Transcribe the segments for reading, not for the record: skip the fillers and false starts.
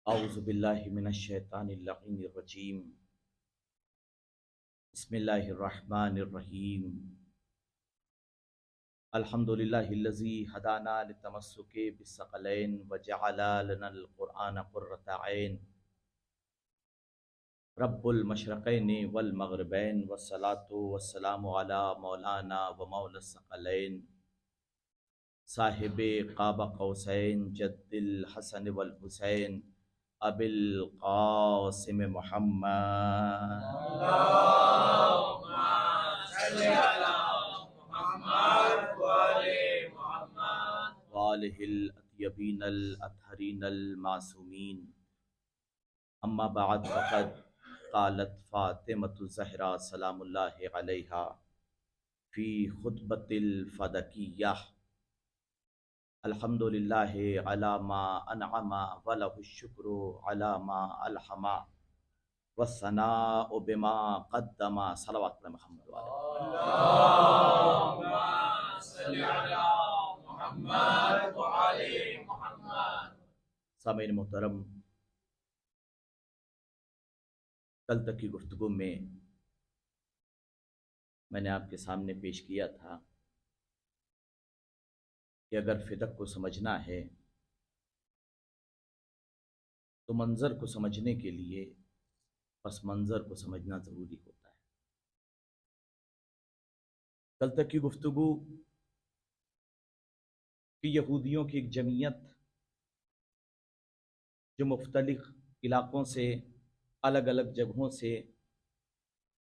اعوذ باللہ من الشیطان اللعین الرجیم بسم اللہ الرحمن الرحیم الحمد للہ الذی ہدانا للتمسک بالثقلین وجعل لنا القرآن قرۃ عین رب المشرقین والمغربین والصلاة والسلام علی مولانا و مولا الثقلین صاحب قاب قوسین جد الحسن والحسین ابی القاسم محمد اللهم صل على محمد وآل محمد. وآلہ الاطیبین الاطہرین المعصومین اما بعد فقد قالت فاطمۃ الزہرا سلام اللہ علیہا فی خطبۃ الفدکیہ الحمد للہ علی ما انعم ولہ الشکر علی ما الحم والثناء بما قدم صلوات علی محمد اللهم صل على محمد وآل محمد. سامعین محترم، کل تک کی گفتگو میں نے آپ کے سامنے پیش کیا تھا کہ اگر فدق کو سمجھنا ہے تو منظر کو سمجھنے کے لیے پس منظر کو سمجھنا ضروری ہوتا ہے۔ کل تک کی گفتگو کہ یہودیوں کی ایک جمعیت جو مختلف علاقوں سے الگ الگ جگہوں سے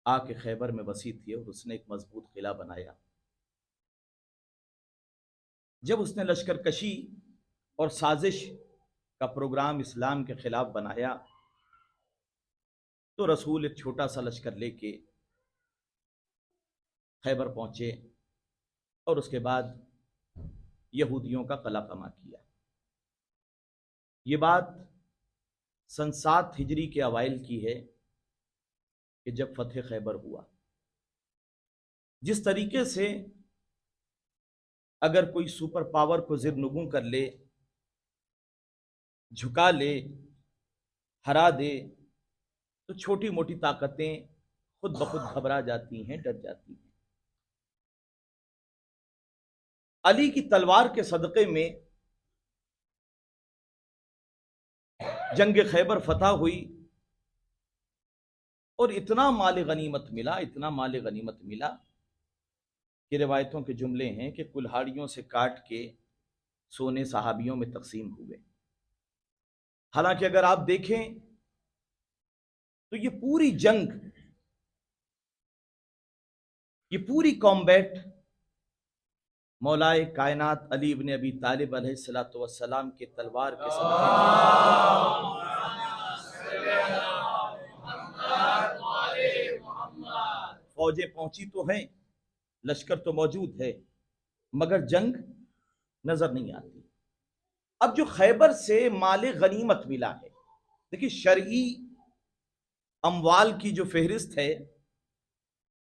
آ کے خیبر میں بسی تھی اور اس نے ایک مضبوط قلعہ بنایا۔ جب اس نے لشکر کشی اور سازش کا پروگرام اسلام کے خلاف بنایا تو رسول ایک چھوٹا سا لشکر لے کے خیبر پہنچے اور اس کے بعد یہودیوں کا قلعہ قمع کیا۔ یہ بات سن 7 ہجری کے اوائل کی ہے کہ جب فتح خیبر ہوا۔ جس طریقے سے اگر کوئی سپر پاور کو زیر نگوں کر لے، جھکا لے، ہرا دے، تو چھوٹی موٹی طاقتیں خود بخود گھبرا جاتی ہیں، ڈر جاتی ہیں۔ علی کی تلوار کے صدقے میں جنگ خیبر فتح ہوئی اور اتنا مال غنیمت ملا کہ روایتوں کے جملے ہیں کہ کلہاڑیوں سے کاٹ کے سونے صحابیوں میں تقسیم ہوئے۔ حالانکہ اگر آپ دیکھیں تو یہ پوری جنگ، یہ پوری کامبیٹ مولائے کائنات علی ابن ابی طالب علیہ السلام کے تلوار کے صدقے اللهم صل على محمد وآل محمد. فوجیں پہنچی تو ہیں، لشکر تو موجود ہے، مگر جنگ نظر نہیں آتی۔ اب جو خیبر سے مال غنیمت ملا ہے، دیکھیے شرعی اموال کی جو فہرست ہے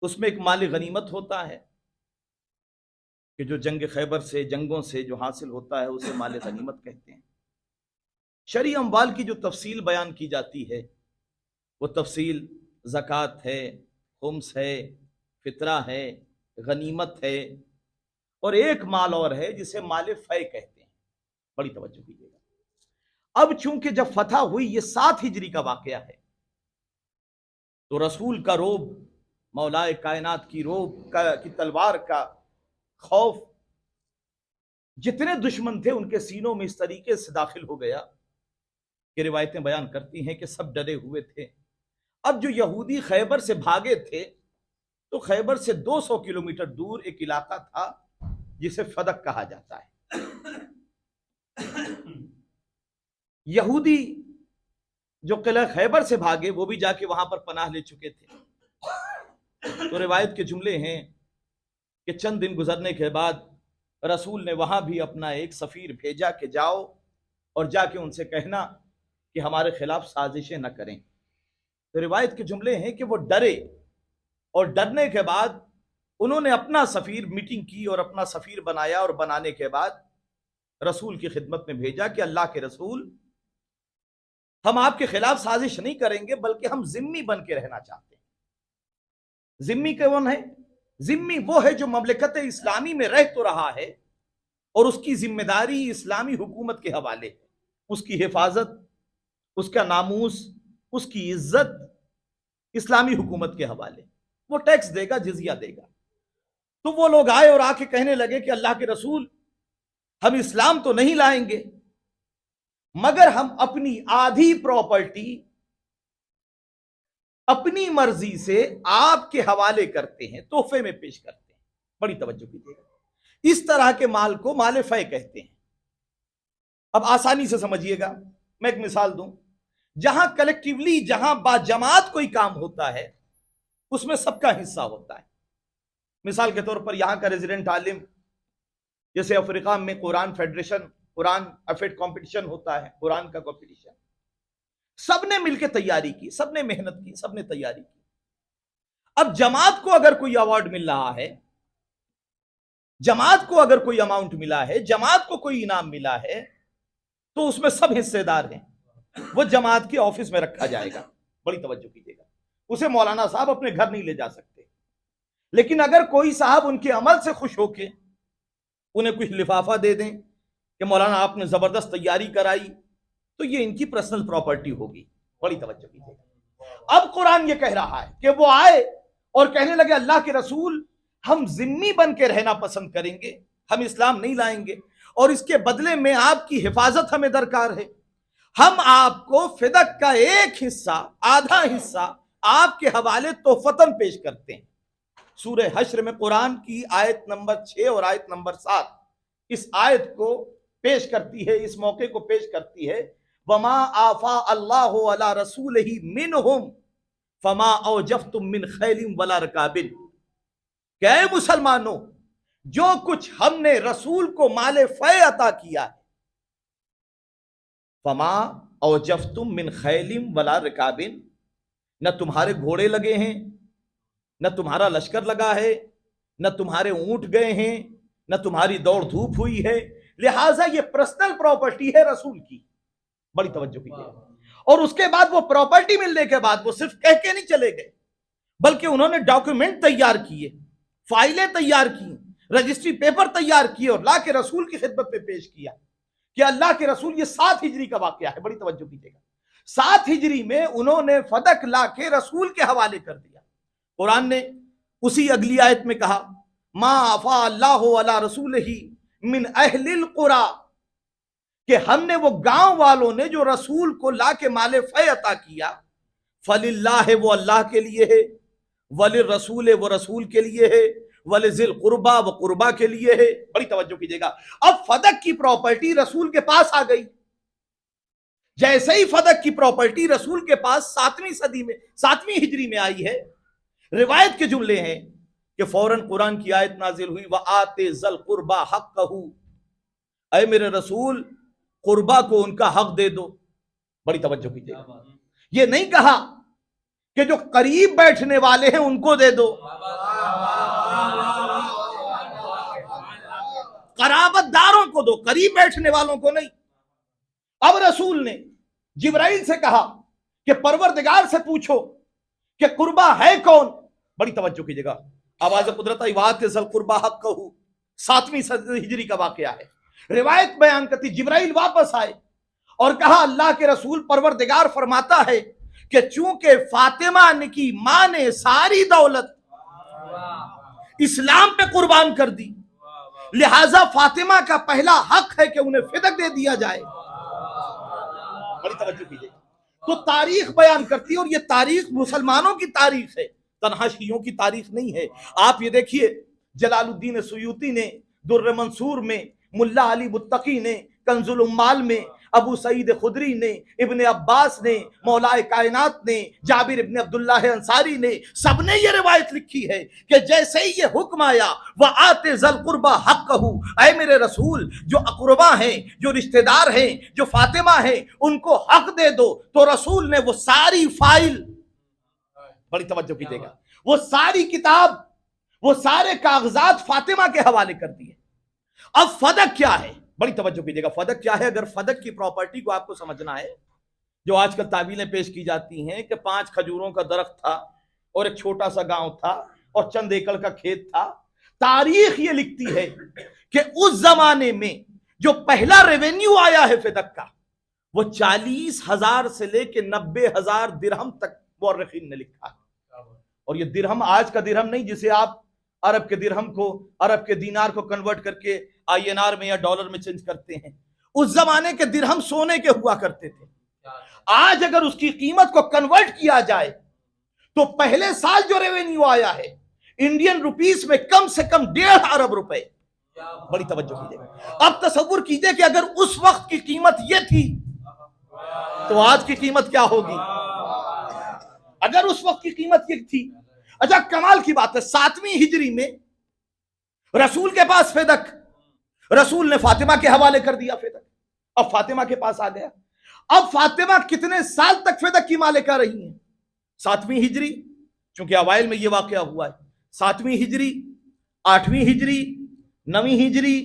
اس میں ایک مال غنیمت ہوتا ہے کہ جو جنگ خیبر سے، جنگوں سے جو حاصل ہوتا ہے اسے مال غنیمت کہتے ہیں۔ شرعی اموال کی جو تفصیل بیان کی جاتی ہے وہ تفصیل زکوٰۃ ہے، خمس ہے، فطرہ ہے، غنیمت ہے، اور ایک مال اور ہے جسے مال فے کہتے ہیں۔ بڑی توجہ کیجیے گا۔ اب چونکہ جب فتح ہوئی، یہ 7 ہجری کا واقعہ ہے، تو رسول کا روب، مولائے کائنات کی روب کی تلوار کا خوف جتنے دشمن تھے ان کے سینوں میں اس طریقے سے داخل ہو گیا کہ روایتیں بیان کرتی ہیں کہ سب ڈرے ہوئے تھے۔ اب جو یہودی خیبر سے بھاگے تھے تو خیبر سے 200 کلومیٹر دور ایک علاقہ تھا جسے فدق کہا جاتا ہے۔ یہودی جو قلعہ خیبر سے بھاگے وہ بھی جا کے وہاں پر پناہ لے چکے تھے۔ تو روایت کے جملے ہیں کہ چند دن گزرنے کے بعد رسول نے وہاں بھی اپنا ایک سفیر بھیجا کہ جاؤ اور جا کے ان سے کہنا کہ ہمارے خلاف سازشیں نہ کریں۔ تو روایت کے جملے ہیں کہ وہ ڈرے، اور ڈرنے کے بعد انہوں نے اپنا سفیر میٹنگ کی اور اپنا سفیر بنایا، اور بنانے کے بعد رسول کی خدمت میں بھیجا کہ اللہ کے رسول، ہم آپ کے خلاف سازش نہیں کریں گے بلکہ ہم ذمی بن کے رہنا چاہتے ہیں۔ ذمی کون ہے؟ ذمی وہ ہے جو مملکت اسلامی میں رہ تو رہا ہے اور اس کی ذمہ داری اسلامی حکومت کے حوالے ہے، اس کی حفاظت، اس کا ناموس، اس کی عزت اسلامی حکومت کے حوالے، وہ ٹیکس دے گا، جزیہ دے گا۔ تو وہ لوگ آئے اور آ کے کہنے لگے کہ اللہ کے رسول، ہم اسلام تو نہیں لائیں گے مگر ہم اپنی آدھی پراپرٹی اپنی مرضی سے آپ کے حوالے کرتے ہیں، تحفے میں پیش کرتے ہیں۔ بڑی توجہ کیجیے گا، اس طرح کے مال کو مال فے کہتے ہیں۔ اب آسانی سے سمجھیے گا، میں ایک مثال دوں، جہاں کلیکٹیولی، جہاں با جماعت کوئی کام ہوتا ہے اس میں سب کا حصہ ہوتا ہے۔ مثال کے طور پر یہاں کا ریزیڈنٹ عالم، جیسے افریقہ میں قرآن فیڈریشن، قرآن افیڈ کمپٹیشن ہوتا ہے، قرآن کا کمپٹیشن، سب نے مل کے تیاری کی، سب نے محنت کی، سب نے تیاری کی۔ اب جماعت کو اگر کوئی ایوارڈ مل رہا ہے، جماعت کو اگر کوئی اماؤنٹ ملا ہے، جماعت کو کوئی انعام ملا ہے، تو اس میں سب حصے دار ہیں، وہ جماعت کے آفس میں رکھا جائے گا۔ بڑی توجہ کیجیے گا، اسے مولانا صاحب اپنے گھر نہیں لے جا سکتے، لیکن اگر کوئی صاحب ان کے عمل سے خوش ہو کے انہیں کچھ لفافہ دے دیں کہ مولانا آپ نے زبردست تیاری کرائی، تو یہ ان کی پرسنل پراپرٹی ہوگی۔ بڑی توجہ کیجیے گا۔ اب قرآن یہ کہہ رہا ہے کہ وہ آئے اور کہنے لگے اللہ کے رسول، ہم ذمی بن کے رہنا پسند کریں گے، ہم اسلام نہیں لائیں گے، اور اس کے بدلے میں آپ کی حفاظت ہمیں درکار ہے۔ ہم آپ کو فدق کا ایک حصہ، آدھا حصہ آپ کے حوالے تحفتاً پیش کرتے ہیں۔ سورہ حشر میں قرآن کی آیت نمبر 6 اور آیت نمبر 7 اس آیت کو پیش کرتی ہے، اس موقع کو پیش کرتی ہے۔ وما آفا اللہ علی رسولہ منہم فما اوجفتم من خیل ولا رکاب، کہ اے مسلمانوں، جو کچھ ہم نے رسول کو مال فے عطا کیا ہے، فما اوجفتم من خیل ولا رکاب، نہ تمہارے گھوڑے لگے ہیں، نہ تمہارا لشکر لگا ہے، نہ تمہارے اونٹ گئے ہیں، نہ تمہاری دوڑ دھوپ ہوئی ہے، لہٰذا یہ پرسنل پراپرٹی ہے رسول کی۔ بڑی توجہ کیجیے۔ اور اس کے بعد وہ پراپرٹی ملنے کے بعد وہ صرف کہہ کے نہیں چلے گئے، بلکہ انہوں نے ڈاکیومنٹ تیار کیے، فائلیں تیار کی، رجسٹری پیپر تیار کیے اور لا کے رسول کی خدمت میں پیش کیا کہ اللہ کے رسول، یہ 7 ہجری کا واقعہ ہے۔ بڑی توجہ کیجیے گا، 7 ہجری میں انہوں نے فدق لا کے رسول کے حوالے کر دیا۔ قرآن نے اسی اگلی آیت میں کہا ما آفا اللہ علی رسولہ من اہل القری، کہ ہم نے وہ گاؤں والوں نے جو رسول کو لا کے مال فے عطا کیا، فللہ، وہ اللہ کے لیے ہے، وللرسول، وہ رسول کے لیے ہے، ولذی القربی، وہ قربا کے لیے ہے۔ بڑی توجہ کیجیے گا، اب فدق کی پراپرٹی رسول کے پاس آ گئی۔ جیسے ہی فدق کی پراپرٹی رسول کے پاس 7ویں ہجری میں آئی ہے، روایت کے جملے ہیں کہ فوراً قرآن کی آیت نازل ہوئی وَآتِ ذَا الْقُرْبَى حَقَّهُ، اے میرے رسول، قربا کو ان کا حق دے دو۔ بڑی توجہ کیجیے، یہ نہیں کہا کہ جو قریب بیٹھنے والے ہیں ان کو دے دو، قرابت داروں کو دو، قریب بیٹھنے والوں کو نہیں۔ اب رسول نے جبرائیل سے کہا کہ پروردگار سے پوچھو کہ قربا ہے کون۔ بڑی توجہ کیجیے گا، آواز قدرت وَآتِ ذَا الْقُرْبَى حَقَّهُ، 7ویں ہجری کا واقعہ ہے۔ روایت بیان کرتی جبرائیل واپس آئے اور کہا اللہ کے رسول، پروردگار فرماتا ہے کہ چونکہ فاطمہ کی ماں نے ساری دولت اسلام پہ قربان کر دی، لہٰذا فاطمہ کا پہلا حق ہے کہ انہیں فدق دے دیا جائے۔ بڑی توجہ کیجیے، تو تاریخ بیان کرتی ہے، اور یہ تاریخ مسلمانوں کی تاریخ ہے، تنہا شیعوں کی تاریخ نہیں ہے۔ آپ یہ دیکھیے، جلال الدین سیوطی نے در منصور میں، ملا علی متقی نے کنز العمال میں، ابو سعید خدری نے، ابن عباس نے، مولا کائنات نے، جابر ابن عبداللہ انصاری نے، سب نے یہ روایت لکھی ہے کہ جیسے ہی یہ حکم آیا وَآتِ ذَا الْقُرْبَى حَقَّهُ، اے میرے رسول، جو اقربا ہیں، جو رشتہ دار ہیں، جو فاطمہ ہیں، ان کو حق دے دو، تو رسول نے وہ ساری فائل، بڑی توجہ کیجیے گا، وہ ساری کتاب، وہ سارے کاغذات فاطمہ کے حوالے کر دیے۔ اب فدق کیا ہے؟ بڑی توجہ کیجیے گا، فدق کیا ہے؟ اگر فدق کی پراپرٹی کو آپ کو سمجھنا ہے، جو آج کل تعویلیں پیش کی جاتی ہیں کہ 5 کھجوروں کا درخت تھا اور ایک چھوٹا سا گاؤں تھا اور چند ایکڑ کا کھیت تھا، تاریخ یہ لکھتی ہے کہ اس زمانے میں جو پہلا ریونیو آیا ہے فدق کا وہ 40,000 سے لے کے 90,000 درہم تک مورخین نے لکھا ہے۔ اور یہ درہم آج کا درہم نہیں جسے آپ عرب کے درہم کو، عرب کے دینار کو کنورٹ کر کے INR میں یا ڈالر میں چینج کرتے ہیں، اس زمانے کے درہم سونے کے ہوا کرتے تھے۔ آج اگر اس کی قیمت کو کنورٹ کیا جائے تو پہلے سال جو ریونیو آیا ہے انڈین روپیز میں کم سے کم 1.5 ارب روپے۔ بڑی توجہ کیجیے گا۔ اب تصور کیجیے کہ اگر اس وقت کی قیمت یہ تھی تو آج کی قیمت کیا ہوگی؟ اگر اس وقت کی قیمت یہ تھی۔ اچھا کمال کی بات ہے، 7ویں ہجری میں رسول کے پاس فدق، رسول نے فاطمہ کے حوالے کر دیا فدق، اب فاطمہ کے پاس آ گیا۔ اب فاطمہ کتنے سال تک فدق کی مالکہ رہی ہیں؟ 7ویں ہجری، چونکہ اوائل میں یہ واقعہ ہوا ہے، 7ویں ہجری، 8ویں ہجری، 9ویں ہجری،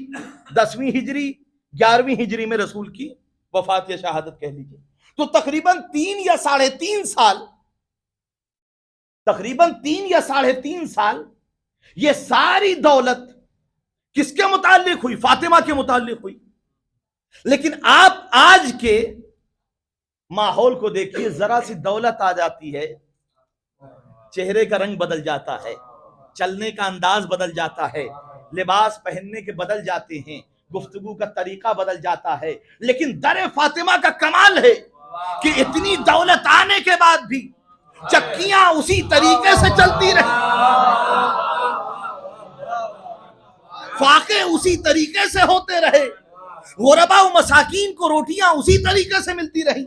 10ویں ہجری، 11ویں ہجری میں رسول کی وفات یا شہادت کہہ لیجیے۔ تو تقریباً 3 یا 3.5 سال، تقریباً 3 یا 3.5 سال یہ ساری دولت کس کے متعلق ہوئی؟ فاطمہ کے متعلق ہوئی۔ لیکن آپ آج کے ماحول کو دیکھیے، ذرا سی دولت آ جاتی ہے چہرے کا رنگ بدل جاتا ہے، چلنے کا انداز بدل جاتا ہے، لباس پہننے کے بدل جاتے ہیں، گفتگو کا طریقہ بدل جاتا ہے۔ لیکن در فاطمہ کا کمال ہے کہ اتنی دولت آنے کے بعد بھی چکیاں اسی طریقے سے چلتی رہی، فاقے اسی طریقے سے ہوتے رہے، غربا و مساکین کو روٹیاں اسی طریقے سے ملتی رہی۔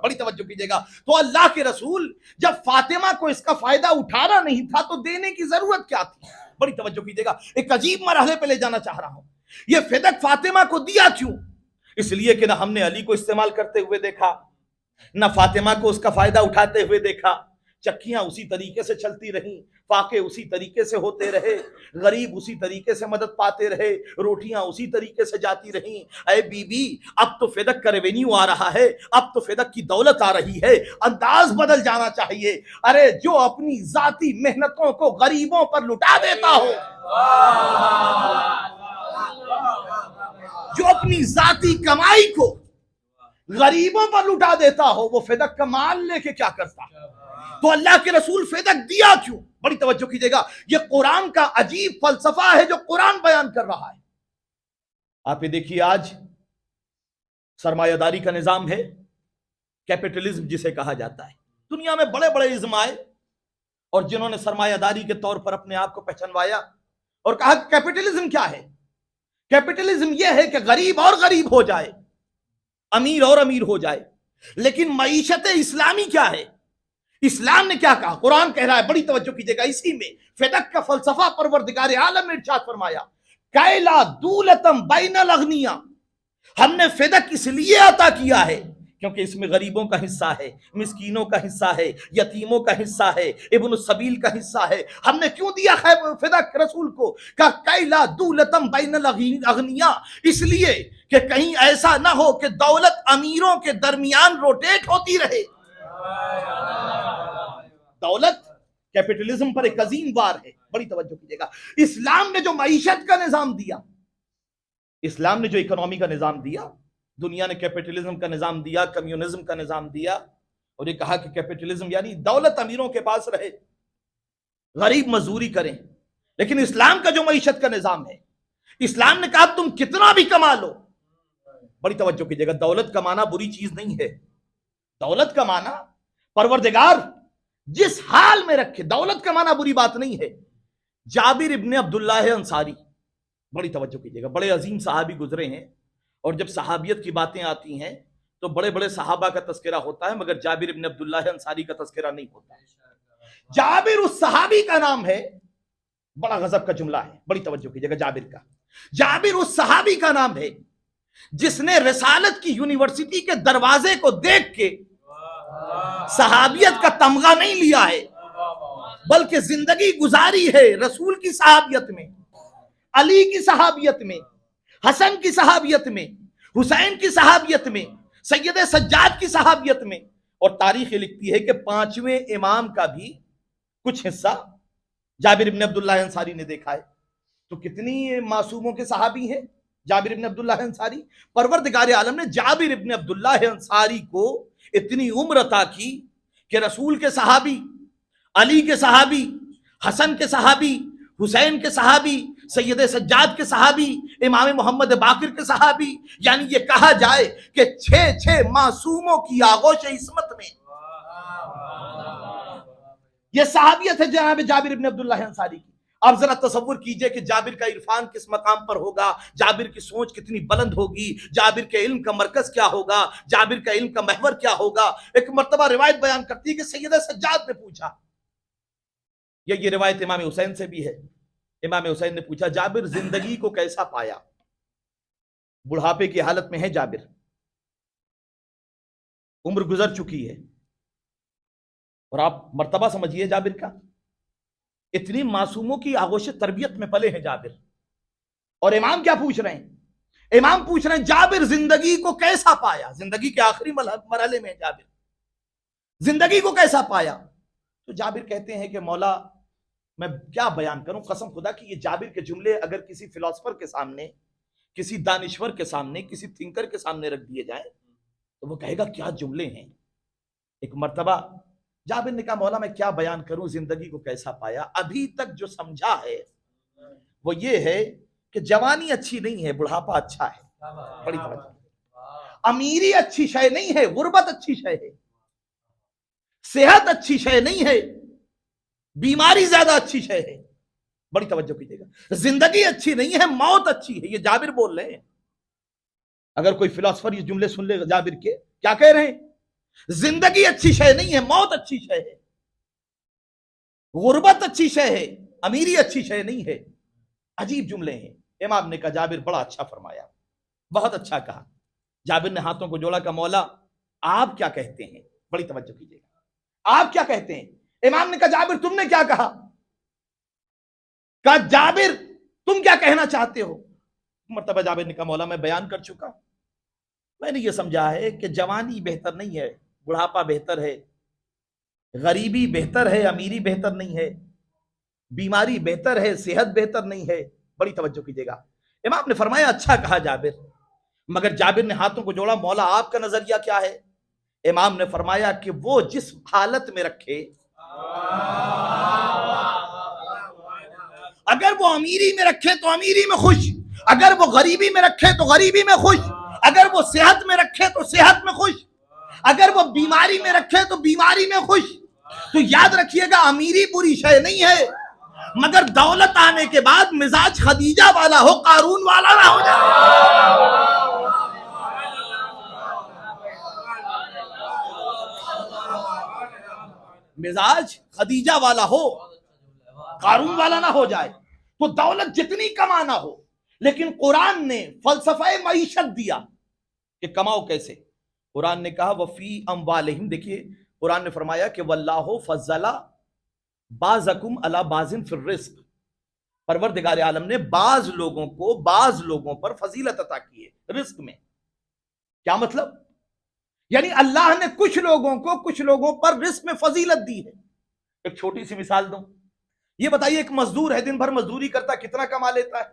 بڑی توجہ کیجیے گا۔ تو اللہ کے رسول جب فاطمہ کو اس کا فائدہ اٹھانا نہیں تھا تو دینے کی ضرورت کیا تھی؟ بڑی توجہ کیجیے گا۔ ایک عجیب مرحلے پہ لے جانا چاہ رہا ہوں۔ یہ فدق فاطمہ کو دیا کیوں؟ اس لیے کہ نہ ہم نے علی کو استعمال کرتے ہوئے دیکھا، نہ فاطمہ کو اس کا فائدہ اٹھاتے ہوئے دیکھا۔ چکیاں اسی طریقے سے چلتی رہیں، فاقے اسی طریقے سے ہوتے رہے، غریب اسی طریقے سے مدد پاتے رہے، روٹیاں اسی طریقے سے جاتی رہیں۔ اے بی بی، اب تو فدق کا ریونیو آ رہا ہے، اب تو فدق کی دولت آ رہی ہے، انداز بدل جانا چاہیے۔ ارے جو اپنی ذاتی محنتوں کو غریبوں پر لٹا دیتا ہو، جو اپنی ذاتی کمائی کو غریبوں پر لٹا دیتا ہو، وہ فدق کا مال لے کے کیا کرتا؟ تو اللہ کے رسول فدق دیا کیوں؟ بڑی توجہ کیجیے گا۔ یہ قرآن کا عجیب فلسفہ ہے جو قرآن بیان کر رہا ہے۔ آپ یہ دیکھیے، آج سرمایہ داری کا نظام ہے، کیپٹلزم جسے کہا جاتا ہے۔ دنیا میں بڑے بڑے ازم آئے اور جنہوں نے سرمایہ داری کے طور پر اپنے آپ کو پہچانوایا اور کہا کہ کیپٹلزم کیا ہے؟ کیپٹلزم یہ ہے کہ غریب اور غریب ہو جائے، امیر اور امیر ہو جائے۔ لیکن معیشت اسلامی کیا ہے؟ اسلام نے کیا کہا؟ قرآن کہہ رہا ہے، بڑی توجہ کیجیے گا، اسی میں فدق کا فلسفہ پروردگار عالم نے ارشاد فرمایا، کائلا دولتم بین الاغنیاء، ہم نے فدق اس لیے عطا کیا ہے کیونکہ اس میں غریبوں کا حصہ ہے، مسکینوں کا حصہ ہے، یتیموں کا حصہ ہے، ابن السبیل کا حصہ ہے۔ ہم نے کیوں دیا فدق رسول کو؟ کہا کائلا دولتم بین الاغنیاء، اس لیے کہ کہیں ایسا نہ ہو کہ دولت امیروں کے درمیان روٹیٹ ہوتی رہے۔ دولت کیپٹلزم پر ایک عظیم وار ہے، بڑی توجہ کیجیے گا۔ اسلام نے جو معیشت کا نظام دیا، اسلام نے جو اکنامی کا نظام دیا، دنیا نے کیپٹلزم کا نظام دیا، کمیونزم کا نظام دیا، اور یہ کہا کہ کیپٹلزم یعنی دولت امیروں کے پاس رہے، غریب مزدوری کریں۔ لیکن اسلام کا جو معیشت کا نظام ہے، اسلام نے کہا تم کتنا بھی کما لو۔ بڑی توجہ کیجیے گا، دولت کمانا بری چیز نہیں ہے۔ دولت کمانا پروردگار جس حال میں رکھے، دولت کمانا بری بات نہیں ہے۔ جابر ابن عبداللہ انصاری، بڑی توجہ کیجیے گا، بڑے عظیم صحابی گزرے ہیں، اور جب صحابیت کی باتیں آتی ہیں تو بڑے بڑے صحابہ کا تذکرہ ہوتا ہے، مگر جابر ابن عبداللہ انصاری کا تذکرہ نہیں ہوتا۔ جابر اس صحابی کا نام ہے، بڑا غضب کا جملہ ہے، بڑی توجہ کیجیے گا جابر کا۔ جابر اس صحابی کا نام ہے جس نے رسالت کی یونیورسٹی کے دروازے کو دیکھ کے صحابیت کا تمغہ نہیں لیا ہے، بلکہ زندگی گزاری ہے رسول کی صحابیت میں، علی کی صحابیت میں، حسن کی صحابیت میں، حسین کی صحابیت میں، سید سجاد کی صحابیت میں۔ اور تاریخ یہ لکھتی ہے کہ 5ویں امام کا بھی کچھ حصہ جابر ابن عبداللہ انصاری نے دیکھا ہے. تو کتنی معصوموں کے صحابی ہیں جابر ابن عبداللہ انصاری. پروردگار عالم نے جابر ابن عبداللہ انصاری کو اتنی عمر عطا کی کہ رسول کے صحابی، علی کے صحابی، حسن کے صحابی، حسین کے صحابی، سید سجاد کے صحابی، امام محمد باقر کے صحابی، یعنی یہ کہا جائے کہ 6 معصوموں کی آغوش عصمت میں یہ صحابیت ہے جناب جابر ابن عبداللہ انصاری کی. آپ ذرا تصور کیجئے کہ جابر کا عرفان کس مقام پر ہوگا، جابر کی سوچ کتنی بلند ہوگی، جابر کے علم کا مرکز کیا ہوگا، جابر کا علم کا محور کیا ہوگا. ایک مرتبہ روایت بیان کرتی ہے کہ سید سجاد نے پوچھا، یہ روایت امام حسین سے بھی ہے، امام حسین نے پوچھا جابر زندگی کو کیسا پایا؟ بڑھاپے کی حالت میں ہے جابر، عمر گزر چکی ہے، اور آپ مرتبہ سمجھیے جابر کا، اتنی معصوموں کی آغوش تربیت میں پلے ہیں جابر. اور امام کیا پوچھ رہے ہیں؟ امام پوچھ رہے ہیں جابر زندگی کو کیسا پایا؟ زندگی کے آخری مرحلے میں جابر زندگی کو کیسا پایا؟ تو جابر کہتے ہیں کہ مولا میں کیا بیان کروں، قسم خدا کی یہ جابر کے جملے اگر کسی فلاسفر کے سامنے، کسی دانشور کے سامنے، کسی تھنکر کے سامنے رکھ دیے جائیں تو وہ کہے گا کیا جملے ہیں. ایک مرتبہ جابر نے کہا مولا میں کیا بیان کروں زندگی کو کیسا پایا، ابھی تک جو سمجھا ہے وہ یہ ہے کہ جوانی اچھی نہیں ہے، بڑھاپا اچھا ہے. بڑی توجہ، امیری اچھی شے نہیں ہے، غربت اچھی شے ہے، صحت اچھی شے نہیں ہے، بیماری زیادہ اچھی شے ہے. بڑی توجہ کیجیے گا، زندگی اچھی نہیں ہے، موت اچھی ہے. یہ جابر بول رہے ہیں. اگر کوئی فلاسفر یہ جملے سن لے جابر کے، کیا کہہ رہے ہیں؟ زندگی اچھی شے نہیں ہے، موت اچھی شے ہے، غربت اچھی شے ہے، امیری اچھی شے نہیں ہے. عجیب جملے ہیں. امام نے کہا جابر بڑا اچھا فرمایا، بہت اچھا کہا. جابر نے ہاتھوں کو جوڑا کہ مولا آپ کیا کہتے ہیں؟ بڑی توجہ کیجیے گا، آپ کیا کہتے ہیں؟ امام نے کہا جابر تم نے کیا کہا؟ کہا جابر تم کیا کہنا چاہتے ہو؟ مرتبہ جابر نے کہا مولا میں بیان کر چکا، میں نے یہ سمجھا ہے کہ جوانی بہتر نہیں ہے، بڑھاپا بہتر ہے، غریبی بہتر ہے، امیری بہتر نہیں ہے، بیماری بہتر ہے، صحت بہتر نہیں ہے. بڑی توجہ کیجیے گا. امام نے فرمایا اچھا کہا جابر. مگر جابر نے ہاتھوں کو جوڑا مولا آپ کا نظریہ کیا ہے؟ امام نے فرمایا کہ وہ جس حالت میں رکھے، اگر وہ امیری میں رکھے تو امیری میں خوش، اگر وہ غریبی میں رکھے تو غریبی میں خوش، اگر وہ صحت میں رکھے تو صحت میں خوش، اگر وہ بیماری میں رکھے تو بیماری میں خوش. تو یاد رکھیے گا امیری بری شے نہیں ہے، مگر دولت آنے کے بعد مزاج خدیجہ والا ہو، قارون والا نہ ہو جائے. مزاج خدیجہ والا ہو، قارون والا نہ ہو جائے. تو دولت جتنی کمانا ہو، لیکن قرآن نے فلسفہ معیشت دیا کہ کماؤ کیسے. قرآن نے کہا وفی اموالہم، دیکھیے قرآن نے فرمایا کہ واللہ فضل بعضکم علی بعض فی الرزق. پروردگار عالم نے بعض لوگوں کو بعض لوگوں پر فضیلت عطا کی ہے رزق میں. کیا مطلب؟ یعنی اللہ نے کچھ لوگوں کو کچھ لوگوں پر رزق میں فضیلت دی ہے. ایک چھوٹی سی مثال دوں، یہ بتائیے ایک مزدور ہے، دن بھر مزدوری کرتا ہے، کتنا کما لیتا ہے؟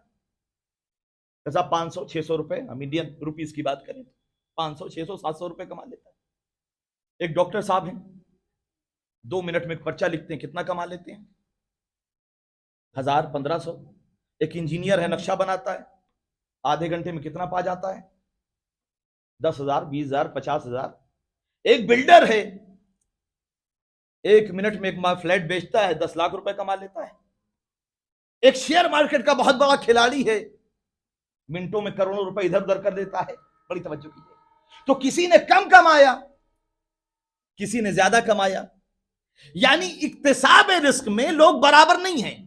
جیسا 500-600 روپے، ہم انڈین روپیز کی بات کریں 500-600-700 روپے کما لیتا ہے. ایک ڈاکٹر صاحب ہیں، 2 منٹ میں ایک پرچہ لکھتے ہیں، کتنا کما لیتے ہیں؟ 1000-1500. ایک انجینئر ہے، نقشہ بناتا ہے، آدھے گھنٹے میں کتنا پا جاتا ہے؟ 10,000 20,000 50,000. ایک بلڈر ہے، 1 منٹ میں ایک فلیٹ بیچتا ہے، 10 لاکھ روپے کما لیتا ہے. ایک شیئر مارکیٹ کا بہت بڑا کھلاڑی ہے، منٹوں میں کروڑوں روپے ادھر ادھر کر دیتا ہے. بڑی توجہ کیجیے. تو کسی نے کم کمایا، کسی نے زیادہ کمایا. یعنی اکتساب رزق میں لوگ برابر نہیں ہیں،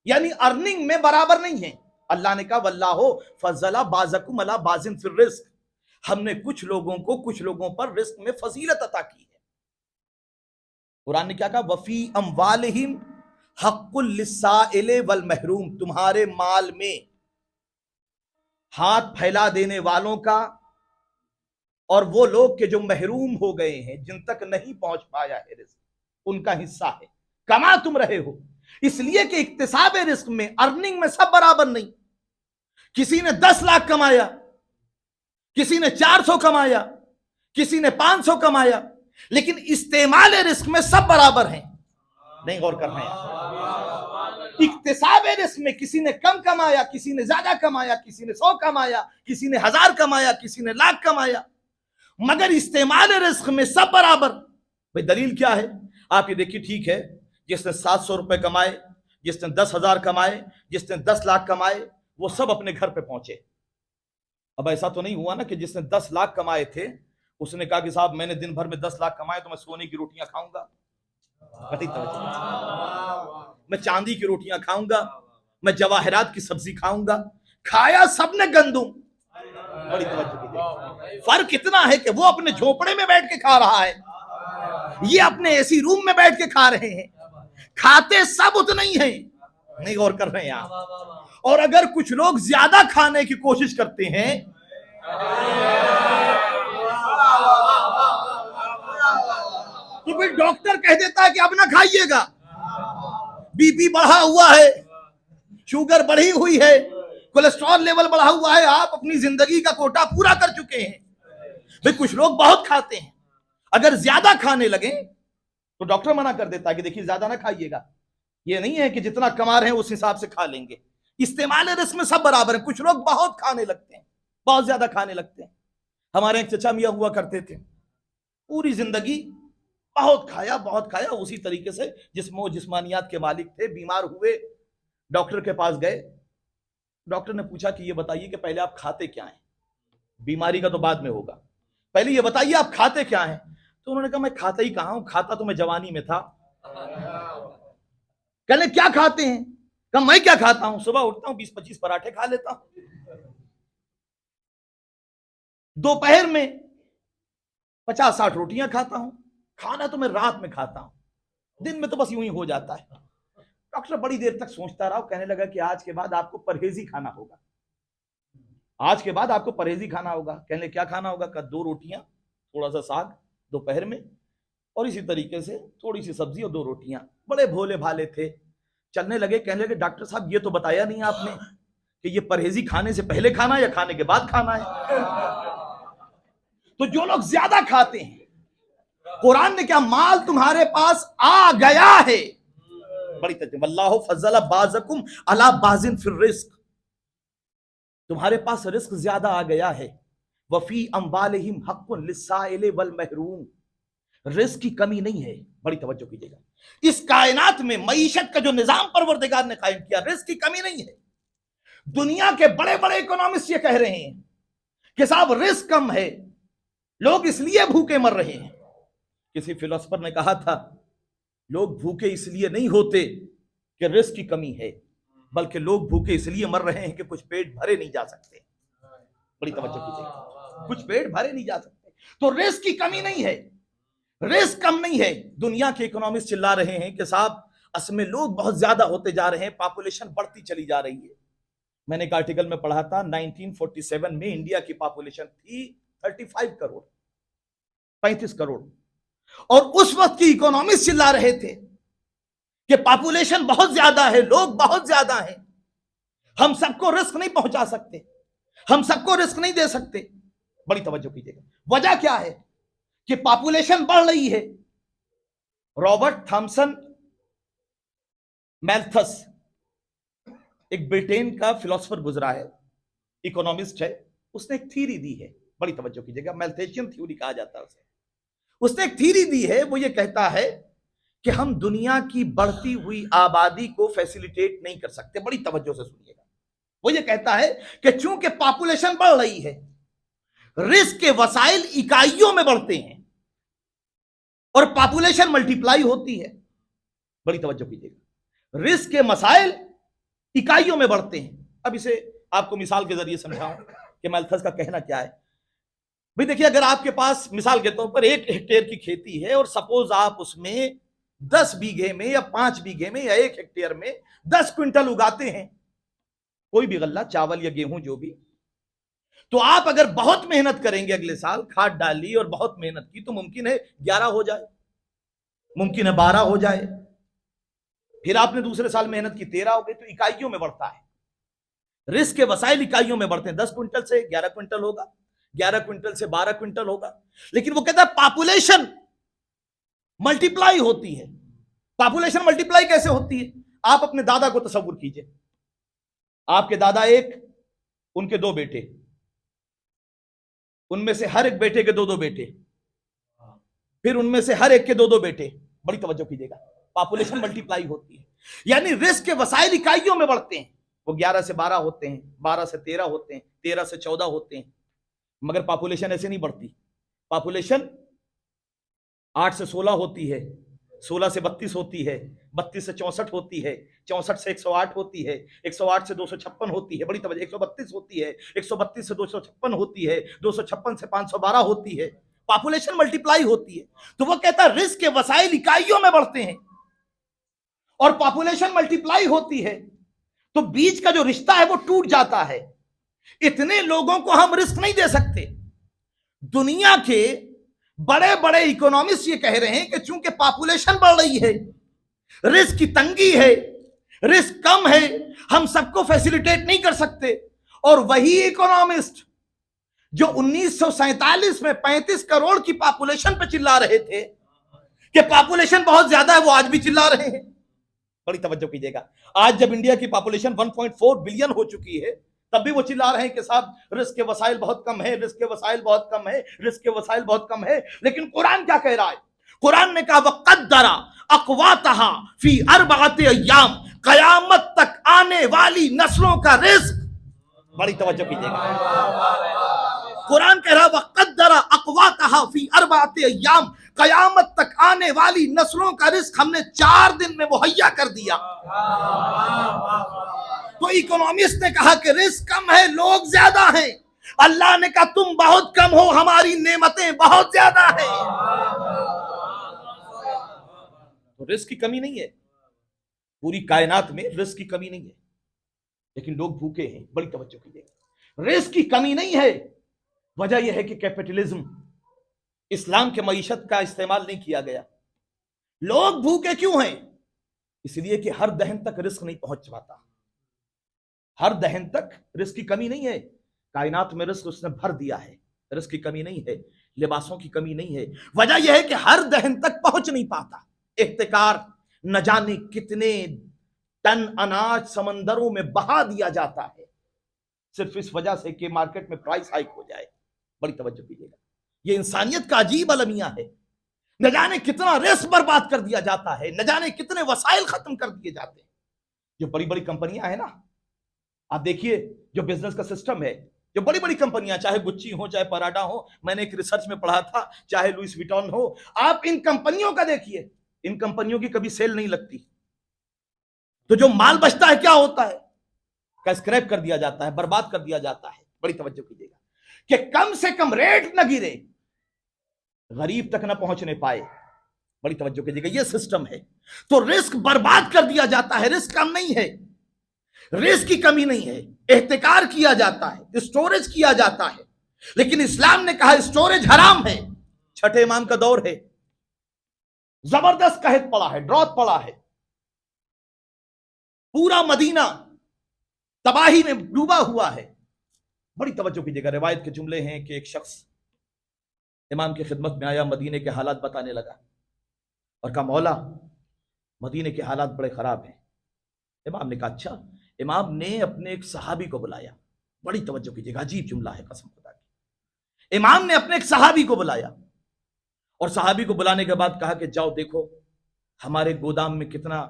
یعنی ارننگ میں برابر نہیں ہیں. اللہ نے کہا واللہ فضل بعضکم علی بعض فی الرزق، ہم نے کچھ لوگوں کو کچھ لوگوں پر رزق میں فضیلت عطا کی ہے. قرآن نے کیا کہا وفی اموالہم حق للسائل والمحروم، تمہارے مال میں ہاتھ پھیلا دینے والوں کا اور وہ لوگ کہ جو محروم ہو گئے ہیں، جن تک نہیں پہنچ پایا ہے رزق، ان کا حصہ ہے۔ کما تم رہے ہو، اس لیے کہ اکتساب رزق میں، ارننگ میں سب برابر نہیں۔ کسی نے 10 لاکھ کمایا، کسی نے 400 کمایا، کسی نے 500 کمایا، لیکن استعمال رزق میں سب برابر ہیں۔ نہیں غور کر رہے ہیں؟ اکتساب رزق میں کسی نے کم کمایا، کسی نے زیادہ کمایا، کسی نے 100 کمایا، کسی نے 1000 کمایا، کسی نے لاکھ کمایا، مگر استعمال رزق میں سب برابر۔ بھئی دلیل کیا ہے؟ آپ یہ دیکھیے، ٹھیک ہے جس نے 700 روپے کمائے، جس نے 10,000 کمائے، جس نے 10 لاکھ کمائے، وہ سب اپنے گھر پہ پہنچے۔ اب ایسا تو نہیں ہوا نا کہ جس نے 10 لاکھ کمائے تھے اس نے کہا کہ صاحب میں نے دن بھر میں 10 لاکھ کمائے تو میں سونے کی روٹیاں کھاؤں گا، میں چاندی کی روٹیاں کھاؤں گا، میں جواہرات کی سبزی کھاؤں گا۔ کھایا سب نے گندم۔ بڑی توجہ کیجیے، فرق اتنا ہے کہ وہ اپنے جھونپڑے میں بیٹھ کے کھا رہا ہے، یہ اپنے اے سی روم میں بیٹھ کے کھا رہے ہیں، کھاتے سب اتنا ہی ہیں۔ نہیں غور کر رہے ہیں آپ؟ اور اگر کچھ لوگ زیادہ کھانے کی کوشش کرتے ہیں تو پھر ڈاکٹر کہہ دیتا ہے کہ اب نہ کھائیے گا، بی پی بڑھا ہوا ہے، شوگر بڑھی ہوئی ہے، کولیسٹرول لیول بڑھا ہوا ہے، آپ اپنی زندگی کا کوٹا پورا کر چکے ہیں۔ بھئی کچھ لوگ بہت کھاتے ہیں، اگر زیادہ کھانے لگیں تو ڈاکٹر منع کر دیتا ہے کہ دیکھیے زیادہ نہ کھائیے گا، یہ نہیں ہے کہ جتنا کما رہے ہیں اس حساب سے کھا لیں گے۔ استعمال رزق میں سب برابر ہیں۔ کچھ لوگ بہت کھانے لگتے ہیں، بہت زیادہ کھانے لگتے ہیں۔ ہمارے ایک چچا میاں ہوا کرتے تھے، پوری زندگی بہت کھایا بہت کھایا، اسی طریقے سے جسم و جسمانیات کے مالک تھے، بیمار ہوئے، ڈاکٹر کے پاس گئے، ڈاکٹر نے پوچھا کہ یہ بتائیے کہ پہلے آپ کھاتے کیا ہیں، بیماری کا تو بعد میں ہوگا، پہلے یہ بتائیے آپ کھاتے کیا ہیں؟ تو انہوں نے کہا میں کھاتا ہی کہاں ہوں، کھاتا تو میں جوانی میں تھا۔ کہنے کیا کھاتے ہیں؟ کہا میں کیا کھاتا ہوں، صبح اٹھتا ہوں 20-25 پراٹھے کھا لیتا ہوں، دوپہر میں 50-60 روٹیاں کھاتا ہوں، کھانا تو میں رات میں کھاتا ہوں، دن میں تو بس یوں ہی ہو جاتا ہے۔ ڈاکٹر بڑی دیر تک سوچتا رہا، کہنے لگا کہ آج کے بعد آپ کو پرہیزی کھانا ہوگا، آج کے بعد آپ کو پرہیزی کھانا ہوگا۔ کہنے کیا کھانا ہوگا؟ کہ 2 روٹیاں، تھوڑا سا ساگ دوپہر میں، اور اسی طریقے سے تھوڑی سی سبزی اور 2 روٹیاں۔ بڑے بھولے بھالے تھے، چلنے لگے، کہنے لگے ڈاکٹر صاحب یہ تو بتایا نہیں آپ نے کہ یہ پرہیزی کھانے سے پہلے کھانا ہے یا کھانے کے بعد کھانا ہے؟ تو جو لوگ زیادہ کھاتے ہیں، قرآن نے کیا مال تمہارے پاس آ گیا ہے، بڑی ترجمہ، واللہ فضل بعضکم علی بعض فی الرزق، تمہارے پاس رزق زیادہ آ گیا ہے، وفی اموالہم حق للسائل والمحروم، رزق کی کمی نہیں ہے۔ بڑی توجہ کیجیے گا، اس کائنات میں معیشت کا جو نظام پروردگار نے قائم کیا، رزق کی کمی نہیں ہے۔ دنیا کے بڑے بڑے اکنامسٹ یہ کہہ رہے ہیں کہ صاحب رزق کم ہے، لوگ اس لیے بھوکے مر رہے ہیں۔ کسی فلسفر نے کہا تھا لوگ بھوکے اس لیے نہیں ہوتے کہ رزق کی کمی ہے، بلکہ لوگ بھوکے اس لیے مر رہے ہیں کہ کچھ پیٹ بھرے نہیں جا سکتے۔ بڑی توجہ کیجیے گا، کچھ پیٹ بھرے نہیں جا سکتے، تو رزق کی کمی نہیں ہے، رزق کم نہیں ہے۔ دنیا کے اکنامسٹ چلا رہے ہیں کہ صاحب اصل میں لوگ بہت زیادہ ہوتے جا رہے ہیں، پاپولیشن بڑھتی چلی جا رہی ہے۔ میں نے ایک آرٹیکل میں پڑھا تھا 1947 میں انڈیا کی پاپولیشن تھی 35 کروڑ، 35 کروڑ، اور اس وقت کی اکنامسٹ چلا رہے تھے کہ پاپولیشن بہت زیادہ ہے، لوگ بہت زیادہ ہیں، ہم سب کو رزق نہیں پہنچا سکتے، ہم سب کو رزق نہیں دے سکتے۔ بڑی توجہ کیجیے گا، وجہ کیا ہے کہ پاپولیشن بڑھ رہی ہے۔ رابرٹ تھامسن میلتھس، ایک برٹین کا فلسفر گزرا ہے، اکنامسٹ ہے، اس نے ایک تھیوری دی ہے، بڑی توجہ کیجیے گا، میلتھیشین تھیوری کہا جاتا ہے اسے۔ اس نے ایک تھیوری دی ہے، وہ یہ کہتا ہے کہ ہم دنیا کی بڑھتی ہوئی آبادی کو فیسیلیٹیٹ نہیں کر سکتے۔ بڑی توجہ سے سنیے گا، وہ یہ کہتا ہے کہ چونکہ پاپولیشن بڑھ رہی ہے، رزق کے وسائل اکائیوں میں بڑھتے ہیں اور پاپولیشن ملٹیپلائی ہوتی ہے۔ بڑی توجہ کیجیے گا، رزق کے مسائل اکائیوں میں بڑھتے ہیں۔ اب اسے آپ کو مثال کے ذریعے سمجھاؤں کہ میلتھس کا کہنا کیا ہے۔ بھئی دیکھیے، اگر آپ کے پاس مثال کے طور پر 1 ہیکٹیئر کی کھیتی ہے اور سپوز آپ اس میں 10 بیگھے میں یا 5 بیگھے میں یا 1 ہیکٹیئر میں 10 کوئنٹل اگاتے ہیں، کوئی بھی غلہ، چاول یا گیہوں جو بھی، تو آپ اگر بہت محنت کریں گے اگلے سال، کھاد ڈالی اور بہت محنت کی، تو ممکن ہے 11 ہو جائے، ممکن ہے 12 ہو جائے، پھر آپ نے دوسرے سال محنت کی 13 ہو گئی، تو اکائیوں میں بڑھتا ہے۔ رزق کے وسائل اکائیوں میں بڑھتے ہیں، 10 کوئنٹل سے 11 کوئنٹل ہوگا، 11 کوئنٹل سے 12 کوئنٹل ہوگا۔ لیکن وہ کہتا ہے پاپولیشن ملٹیپلائی ہوتی ہے۔ پاپولیشن ملٹیپلائی کیسے ہوتی ہے؟ آپ اپنے دادا کو تصور کیجئے، آپ کے دادا ایک، ان کے 2 بیٹے، ان میں سے ہر ایک بیٹے کے 2 بیٹے، پھر ان میں سے ہر ایک کے 2 بیٹے۔ بڑی توجہ کیجئے گا، پاپولیشن ملٹیپلائی ہوتی ہے، یعنی رزق کے وسائل اکائیوں میں بڑھتے ہیں۔ وہ 11 سے 12 ہوتے ہیں، 12 سے 13 ہوتے ہیں، 13 سے 14 ہوتے ہیں، مگر پاپولیشن ایسے نہیں بڑھتی۔ پاپولیشن 8 سے 16 ہوتی ہے، 16 سے 32 ہوتی ہے، 32 سے 64 ہوتی ہے، 64 سے 108 ہوتی ہے، 108 سے 256 ہوتی ہے، بڑی توجہ، 132 ہوتی ہے، 132 سے 256 ہوتی ہے، 256 سے 512 ہوتی ہے۔ پاپولیشن ملٹیپلائی ہوتی ہے۔ تو وہ کہتا ہے رزق کے وسائل اکائیوں میں بڑھتے ہیں اور پاپولیشن ملٹیپلائی ہوتی ہے، تو بیچ کا جو رشتہ ہے وہ ٹوٹ جاتا ہے۔ اتنے لوگوں کو ہم رزق نہیں دے سکتے۔ دنیا کے بڑے بڑے اکنامسٹ یہ کہہ رہے ہیں کہ چونکہ پاپولیشن بڑھ رہی ہے، رزق کی تنگی ہے، رزق کم ہے، ہم سب کو فیسیلیٹیٹ نہیں کر سکتے۔ اور وہی اکنامسٹ جو 1947 میں 35 کروڑ کی پاپولیشن پہ چلا رہے تھے کہ پاپولیشن بہت زیادہ ہے، وہ آج بھی چلا رہے ہیں۔ بڑی توجہ کیجئے گا، آج جب انڈیا کی پاپولیشن 1.4 بلین ہو چکی ہے، تب بھی وہ چلا رہے ہیں کہ صاحب رزق کے وسائل بہت کم ہے، رزق کے وسائل بہت کم ہے، رزق کے وسائل بہت کم ہے۔ لیکن قرآن کیا کہہ رہا ہے؟ قرآن نے کہا وَقَدَّرَ أَقْوَاتَهَا فِي أَرْبَعَةِ أَيَّامٍ، قیامت تک آنے والی نسلوں کا رزق۔ بڑی توجہ کیجئے گا، قرآن کہہ رہا وَقَدَّرَ أَقْوَاتَهَا فِي أَرْبَعَةِ أَيَّامٍ، قیامت تک آنے والی نسلوں کا رزق ہم نے 4 دن میں مہیا کر دیا۔ تو اکنامسٹ نے کہا کہ رزق کم ہے، لوگ زیادہ ہیں۔ اللہ نے کہا تم بہت کم ہو، ہماری نعمتیں بہت زیادہ ہیں۔ تو رزق کی کمی نہیں ہے، پوری کائنات میں رزق کی کمی نہیں ہے، لیکن لوگ بھوکے ہیں۔ بڑی توجہ کیجیے، رزق کی کمی نہیں ہے، وجہ یہ ہے کہ کیپٹلزم، اسلام کے معیشت کا استعمال نہیں کیا گیا۔ لوگ بھوکے کیوں ہیں؟ اس لیے کہ ہر دہن تک رزق نہیں پہنچ پاتا، ہر دہن تک رزق کی کمی نہیں ہے، کائنات میں رزق اس نے بھر دیا ہے، رزق کی کمی نہیں ہے، لباسوں کی کمی نہیں ہے، وجہ یہ ہے کہ ہر دہن تک پہنچ نہیں پاتا۔ احتکار، نہ جانے کتنے ٹن اناج سمندروں میں بہا دیا جاتا ہے، صرف اس وجہ سے کہ مارکیٹ میں پرائس ہائیک ہو جائے۔ بڑی توجہ کیجیے گا، یہ انسانیت کا عجیب المیہ ہے۔ نہ جانے کتنا رزق برباد کر دیا جاتا ہے، نہ جانے کتنے وسائل ختم کر دیے جاتے ہیں۔ جو بڑی بڑی کمپنیاں ہیں نا، آپ دیکھیے جو بزنس کا سسٹم ہے، جو بڑی بڑی کمپنیاں، چاہے گچی ہو، چاہے پراڈا ہو، میں نے ایک ریسرچ میں پڑھا تھا، چاہے لوئس ویٹون ہو، آپ ان کمپنیوں کا دیکھیے، ان کمپنیوں کی کبھی سیل نہیں لگتی، تو جو مال بچتا ہے کیا ہوتا ہے؟ کا اسکریپ کر دیا جاتا ہے، برباد کر دیا جاتا ہے۔ بڑی توجہ کیجیے گا کہ کم سے کم ریٹ نہ گرے، غریب تک نہ پہنچنے پائے۔ بڑی توجہ کیجیے گا، یہ سسٹم ہے۔ تو رزق برباد کر دیا جاتا ہے، رزق کم نہیں ہے، رزق کی کمی نہیں ہے، احتکار کیا جاتا ہے، اسٹوریج کیا جاتا ہے، لیکن اسلام نے کہا اسٹوریج حرام ہے۔ چھٹے امام کا دور ہے، زبردست قحط پڑا ہے، ڈراٹ پڑا ہے، پورا مدینہ تباہی میں ڈوبا ہوا ہے۔ بڑی توجہ کیجیے گا، روایت کے جملے ہیں کہ ایک شخص امام کی خدمت میں آیا، مدینے کے حالات بتانے لگا اور کہا مولا مدینے کے حالات بڑے خراب ہیں۔ امام نے کہا اچھا۔ امام نے اپنے ایک صحابی کو بلایا، بڑی توجہ کیجیے گا، عجیب جملہ ہے قسم خدا کی۔ امام نے اپنے ایک صحابی کو بلایا اور صحابی کو بلانے کے بعد کہا کہ جاؤ دیکھو ہمارے گودام میں کتنا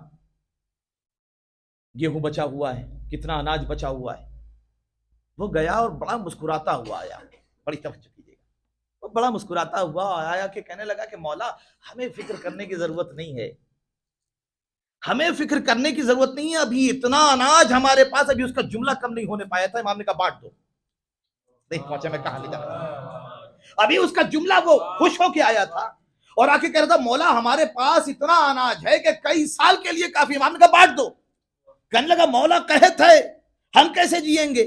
گیہوں بچا ہوا ہے، کتنا اناج بچا ہوا ہے۔ وہ گیا اور بڑا مسکراتا ہوا آیا، بڑی توجہ کیجیے گا، وہ بڑا مسکراتا ہوا آیا کہ کہنے لگا کہ مولا ہمیں فکر کرنے کی ضرورت نہیں ہے، ہمیں فکر کرنے کی ضرورت نہیں ہے، ابھی اتنا اناج ہمارے پاس، ابھی اس کا جملہ کم نہیں ہونے پایا تھا۔ امام نے کہا بانٹ دو، نہیں پہنچا میں کہاں لے جانا، ابھی اس کا جملہ، وہ خوش ہو کے آیا تھا اور آ کے کہہ رہا تھا مولا ہمارے پاس اتنا اناج ہے کہ کئی سال کے لیے کافی۔ امام نے کہا بانٹ دو، کہنے لگا مولا قحط ہے، ہم کیسے جئیں گے؟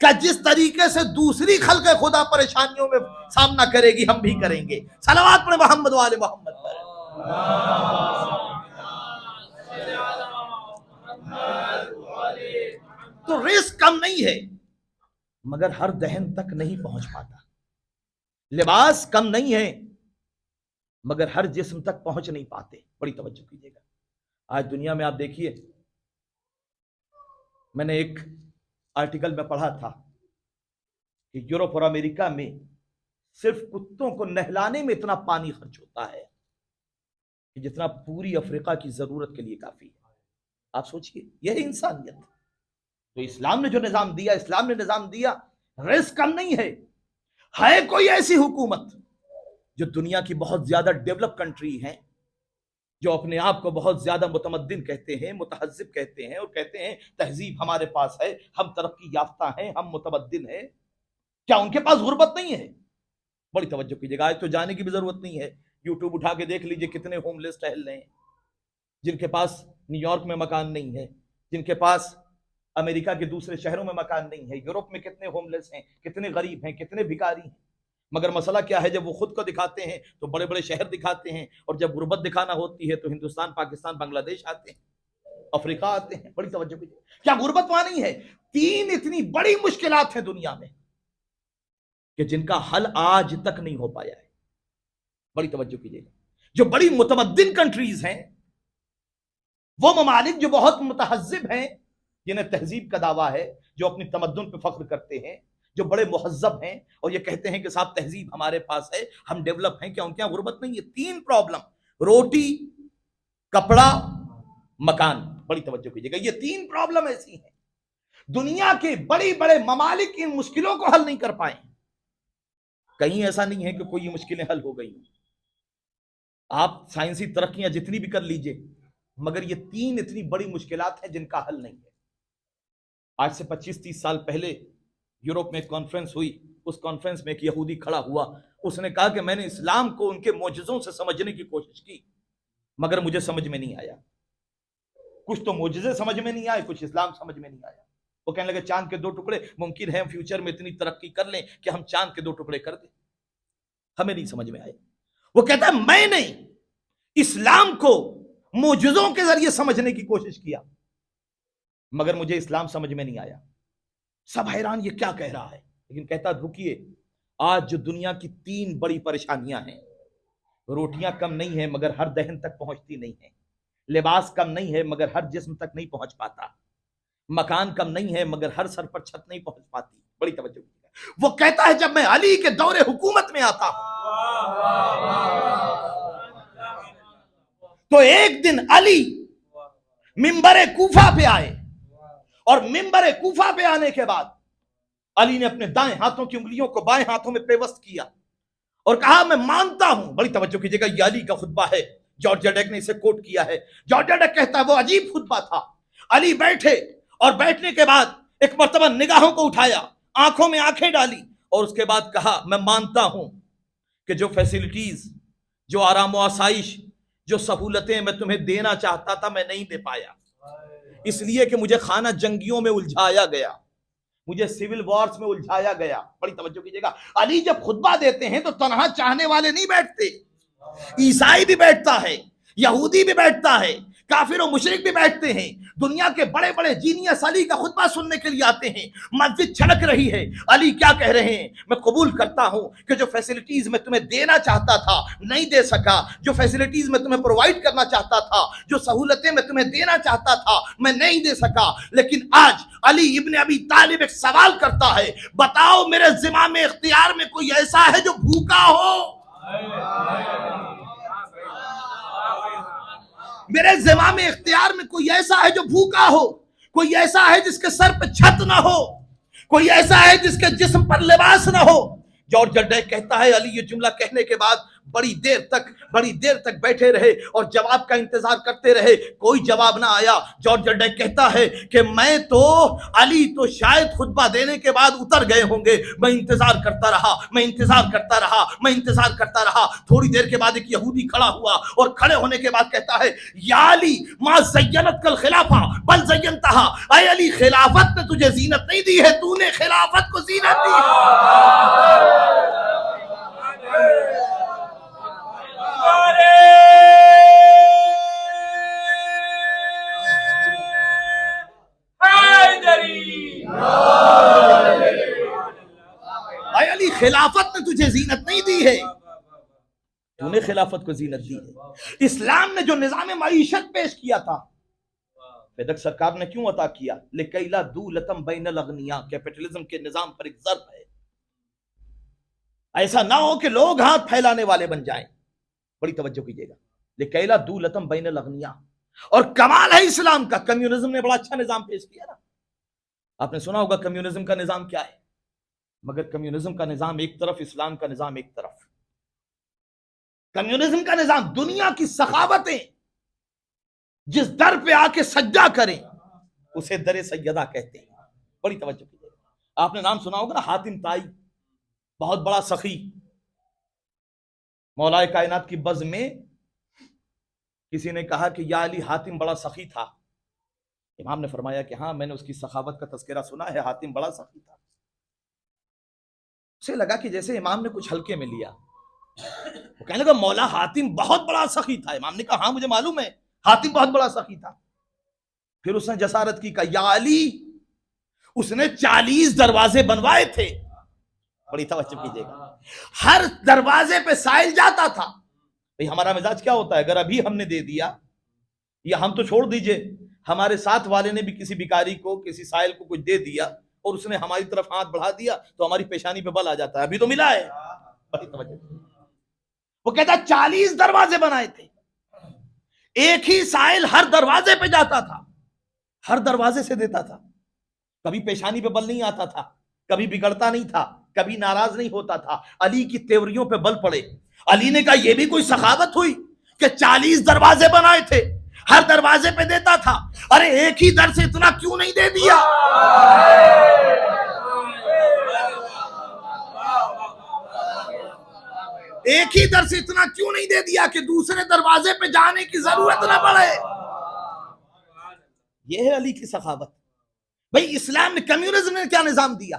کہ جس طریقے سے دوسری خلق خدا پریشانیوں میں سامنا کرے گی ہم بھی کریں گے. صلوات پڑھیں محمد والے محمد پر. تو رزق کم نہیں ہے مگر ہر دہن تک نہیں پہنچ پاتا. لباس کم نہیں ہے مگر ہر جسم تک پہنچ نہیں پاتے. بڑی توجہ کیجیے گا. آج دنیا میں آپ دیکھیے, میں نے ایک آرٹیکل میں پڑھا تھا کہ یورپ اور امریکہ میں صرف کتوں کو نہلانے میں اتنا پانی خرچ ہوتا ہے کہ جتنا پوری افریقہ کی ضرورت کے لیے کافی ہے. آپ سوچئے, یہ انسانیت. تو اسلام نے جو نظام دیا, اسلام نے نظام دیا, رزق کم نہیں ہے. ہے کوئی ایسی حکومت جو دنیا کی بہت زیادہ ڈیولپ کنٹری ہیں, جو اپنے آپ کو بہت زیادہ متمدن کہتے ہیں, متہذب کہتے ہیں, اور کہتے ہیں تہذیب ہمارے پاس ہے, ہم ترقی یافتہ ہیں, ہم متمدن ہیں, کیا ان کے پاس غربت نہیں ہے؟ بڑی توجہ کیجیے گا. آج تو جانے کی بھی ضرورت نہیں ہے, یوٹیوب اٹھا کے دیکھ لیجئے کتنے ہوم لیس ٹہل رہے ہیں, جن کے پاس نیو یارک میں مکان نہیں ہے, جن کے پاس امریکہ کے دوسرے شہروں میں مکان نہیں ہے, یورپ میں کتنے ہوم لیس ہیں, کتنے غریب ہیں, کتنے بھکاری ہیں. مگر مسئلہ کیا ہے, جب وہ خود کو دکھاتے ہیں تو بڑے بڑے شہر دکھاتے ہیں, اور جب غربت دکھانا ہوتی ہے تو ہندوستان, پاکستان, بنگلہ دیش آتے ہیں, افریقہ آتے ہیں. بڑی توجہ کیجیے. کیا غربت وہاں نہیں ہے؟ 3 اتنی بڑی مشکلات ہیں دنیا میں کہ جن کا حل آج تک نہیں ہو پایا ہے. بڑی توجہ کیجیے گا. جو بڑی متمدن کنٹریز ہیں, وہ ممالک جو بہت متہذب ہیں, جنہیں تہذیب کا دعویٰ ہے, جو اپنی تمدن پہ فخر کرتے ہیں, جو بڑے مہذب ہیں اور یہ کہتے ہیں کہ صاحب تہذیب ہمارے پاس ہے, ہم ڈیولپ ہیں, کیا ان کے یہاں غربت نہیں ہے؟ 3 پرابلم, روٹی, کپڑا, مکان. بڑی توجہ کیجیے گا. یہ 3 پرابلم ایسی ہیں, دنیا کے بڑے بڑے ممالک ان مشکلوں کو حل نہیں کر پائے. کہیں ایسا نہیں ہے کہ کوئی مشکلیں حل ہو گئی ہیں. آپ سائنسی ترقیاں جتنی بھی کر لیجئے, مگر یہ 3 اتنی بڑی مشکلات ہیں جن کا حل نہیں ہے. آج سے 25-30 سال پہلے یورپ میں ایک کانفرنس ہوئی. اس کانفرنس میں ایک یہودی کھڑا ہوا, اس نے کہا کہ میں نے اسلام کو ان کے معجزوں سے سمجھنے کی کوشش کی, مگر مجھے سمجھ میں نہیں آیا. کچھ تو معجزے سمجھ میں نہیں آئے, کچھ اسلام سمجھ میں نہیں آیا. وہ کہنے لگے چاند کے 2 ٹکڑے, ممکن ہے ہم فیوچر میں اتنی ترقی کر لیں کہ ہم چاند کے 2 ٹکڑے کر دیں, ہمیں نہیں سمجھ میں آئے. وہ کہتا ہے میں نے اسلام کو معجزوں کے ذریعے سمجھنے کی کوشش کیا, مگر مجھے اسلام سمجھ میں نہیں آیا. سب حیران, یہ کیا کہہ رہا ہے؟ لیکن کہتا رکیے, آج جو دنیا کی 3 بڑی پریشانیاں ہیں, روٹیاں کم نہیں ہیں مگر ہر دہن تک پہنچتی نہیں ہیں, لباس کم نہیں ہے مگر ہر جسم تک نہیں پہنچ پاتا, مکان کم نہیں ہے مگر ہر سر پر چھت نہیں پہنچ پاتی. بڑی توجہ. وہ کہتا ہے جب میں علی کے دور حکومت میں آتا ہوں تو ایک دن علی منبر کوفہ پہ آئے, اور منبر کوفہ پہ آنے کے بعد علی نے اپنے دائیں ہاتھوں کی انگلیوں کو بائیں ہاتھوں میں پیوست کیا اور کہا میں مانتا ہوں. بڑی توجہ کیجیے گا, یہ علی کا خطبہ ہے, جارج ڈیک نے اسے کوٹ کیا ہے. جارج ڈیک کہتا ہے وہ عجیب خطبہ تھا. علی بیٹھے اور بیٹھنے کے بعد ایک مرتبہ نگاہوں کو اٹھایا, آنکھوں میں آنکھیں ڈالی, اور اس کے بعد کہا میں مانتا ہوں کہ جو فیسلٹیز, جو آرام و آسائش, جو سہولتیں میں تمہیں دینا چاہتا تھا میں نہیں دے پایا, اس لیے کہ مجھے خانہ جنگیوں میں الجھایا گیا, مجھے سیول وارز میں الجھایا گیا. بڑی توجہ کیجیے گا. علی جب خطبہ دیتے ہیں تو تنہا چاہنے والے نہیں بیٹھتے, عیسائی بھی بیٹھتا ہے, یہودی بھی بیٹھتا ہے, کافر و مشرک بھی بیٹھتے ہیں. دنیا کے بڑے بڑے جینیس علی کا خطبہ سننے کے لیے آتے ہیں. مسجد چھلک رہی ہے, علی کیا کہہ رہے ہیں؟ میں قبول کرتا ہوں کہ جو فیسلٹیز میں تمہیں دینا چاہتا تھا نہیں دے سکا, جو فیسلٹیز میں تمہیں پرووائڈ کرنا چاہتا تھا, جو سہولتیں میں تمہیں دینا چاہتا تھا میں نہیں دے سکا. لیکن آج علی ابن ابی طالب ایک سوال کرتا ہے, بتاؤ میرے زمام اختیار میں کوئی ایسا ہے جو بھوکا ہو؟ میرے زمام اختیار میں کوئی ایسا ہے جو بھوکا ہو؟ کوئی ایسا ہے جس کے سر پہ چھت نہ ہو؟ کوئی ایسا ہے جس کے جسم پر لباس نہ ہو؟ جارج ڈیک کہتا ہے علی یہ جملہ کہنے کے بعد بڑی دیر تک بیٹھے رہے اور جواب کا انتظار کرتے رہے، کوئی جواب نہ آیا۔ جارج ڈیک کہتا ہے کہ میں تو علی تو شاید خطبہ دینے کے بعد اتر گئے ہوں گے، میں انتظار کرتا رہا۔ تھوڑی دیر کے بعد ایک یہودی کھڑا ہوا اور کھڑے ہونے کے بعد کہتا ہے یا علی ما زینت کل خلافہ بل زینتہا، اے علی خلافت نے تجھے زینت نہیں دی ہے، تو نے خلافت کو زینت دی ہے۔ اے علی خلافت نے تجھے زینت نہیں دی ہے، تو نے خلافت کو زینت دی ہے۔ اسلام نے جو نظام معیشت پیش کیا تھا، فیدک سرکار نے کیوں عطا کیا؟ لِكَيْ لَا دُولَةً بَيْنَ الْأَغْنِيَاء، کیپٹلزم کے نظام پر ایک ضرب ہے، ایسا نہ ہو کہ لوگ ہاتھ پھیلانے والے بن جائیں۔ بڑی توجہ کیجئے گا، لِكَيْ لَا دُولَةً بَيْنَ الْأَغْنِيَاء۔ اور کمال ہے اسلام کا، کمیونزم نے بڑا اچھا نظام پیش کیا نا۔ آپ نے سنا ہوگا کمیونزم کا نظام کیا ہے، مگر کمیونزم کا نظام ایک طرف، اسلام کا نظام ایک طرف۔ کمیونزم کا نظام دنیا کی سخاوتیں جس در پہ آ کے سجدہ کریں اسے در سیدہ کہتے ہیں۔ بڑی توجہ کیجئے، آپ نے نام سنا ہوگا نا حاتم طائی، بہت بڑا سخی، مولا کائنات کی بزم میں کسی نے کہا کہ یا علی حاتم بڑا سخی تھا، امام نے فرمایا کہ ہاں میں نے اس کی سخاوت کا تذکرہ سنا ہے، حاتم بڑا سخی تھا۔ اسے لگا کہ جیسے امام نے کچھ ہلکے میں لیا، وہ کہنے لگا مولا حاتم بہت بڑا سخی تھا۔ امام نے کہا ہاں مجھے معلوم ہے حاتم بہت بڑا سخی تھا۔ پھر اس نے جسارت کی، کہا یا علی اس نے 40 دروازے بنوائے تھے۔ بڑی توجہ کیجئے گا، ہر دروازے پہ سائل جاتا تھا۔ بھئی ہمارا مزاج کیا ہوتا ہے، اگر ابھی ہم نے دے دیا یا ہم تو چھوڑ دیجئے، ہمارے ساتھ والے نے بھی کسی بھکاری کو کسی سائل کو کچھ دے دیا اور اس نے ہماری طرف ہاتھ بڑھا دیا تو ہماری پیشانی پہ بل آ جاتا ہے، ابھی تو ملا ہے۔ بڑی توجہ، وہ کہتا 40 دروازے بنائے تھے، ایک ہی سائل ہر دروازے پہ جاتا تھا، ہر دروازے سے دیتا تھا، کبھی پیشانی پہ بل نہیں آتا تھا، کبھی بگڑتا نہیں تھا، کبھی ناراض نہیں ہوتا تھا۔ علی کی تیوریوں پہ بل پڑے۔ علی نے کہا یہ بھی کوئی سخاوت ہوئی کہ 40 دروازے بنائے تھے، ہر دروازے پہ دیتا تھا، ارے ایک ہی در سے اتنا کیوں نہیں دے دیا؟ ایک ہی در سے اتنا کیوں نہیں دے دیا کہ دوسرے دروازے پہ جانے کی ضرورت نہ پڑے؟ یہ ہے علی کی سخاوت۔ بھئی اسلام نے، کمیونزم نے کیا نظام دیا؟